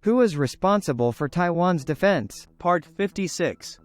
Who is responsible for Taiwan's defense? Part 56.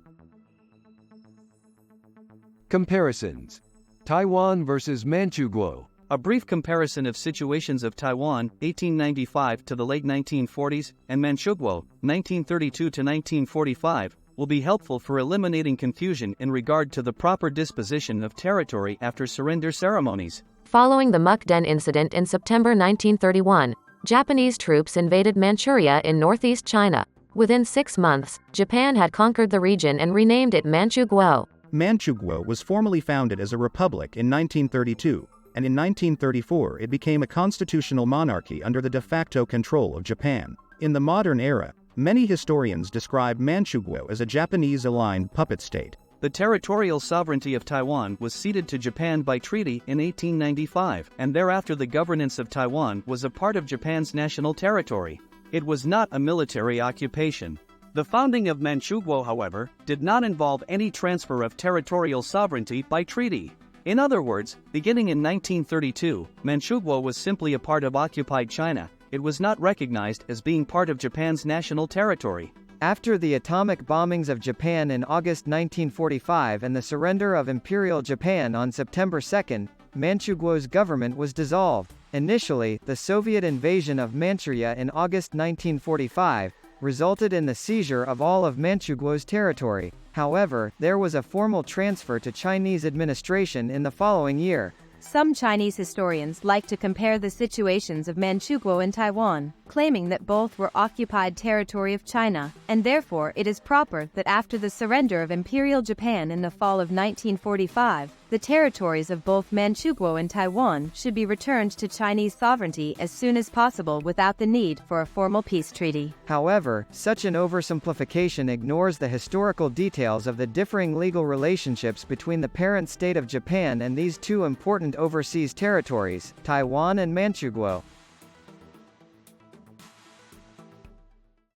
Comparisons. Taiwan versus Manchukuo. A brief comparison of situations of Taiwan, 1895 to the late 1940s, and Manchukuo, 1932 to 1945, will be helpful for eliminating confusion in regard to the proper disposition of territory after surrender ceremonies. Following the Mukden incident in September 1931, Japanese troops invaded Manchuria in northeast China. Within 6 months, Japan had conquered the region and renamed it Manchukuo. Manchukuo was formally founded as a republic in 1932, and in 1934 it became a constitutional monarchy under the de facto control of Japan. In the modern era, many historians describe Manchukuo as a Japanese-aligned puppet state. The territorial sovereignty of Taiwan was ceded to Japan by treaty in 1895, and thereafter the governance of Taiwan was a part of Japan's national territory. It was not a military occupation. The founding of Manchukuo, however, did not involve any transfer of territorial sovereignty by treaty. In other words, beginning in 1932, Manchukuo was simply a part of occupied China. It was not recognized as being part of Japan's national territory. After the atomic bombings of Japan in August 1945 and the surrender of Imperial Japan on September 2, Manchukuo's government was dissolved. Initially, the Soviet invasion of Manchuria in August 1945 resulted in the seizure of all of Manchukuo's territory. However, there was a formal transfer to Chinese administration in the following year. Some Chinese historians like to compare the situations of Manchukuo and Taiwan, claiming that both were occupied territory of China, and therefore it is proper that after the surrender of Imperial Japan in the fall of 1945, the territories of both Manchukuo and Taiwan should be returned to Chinese sovereignty as soon as possible without the need for a formal peace treaty. However, such an oversimplification ignores the historical details of the differing legal relationships between the parent state of Japan and these two important overseas territories, Taiwan and Manchukuo.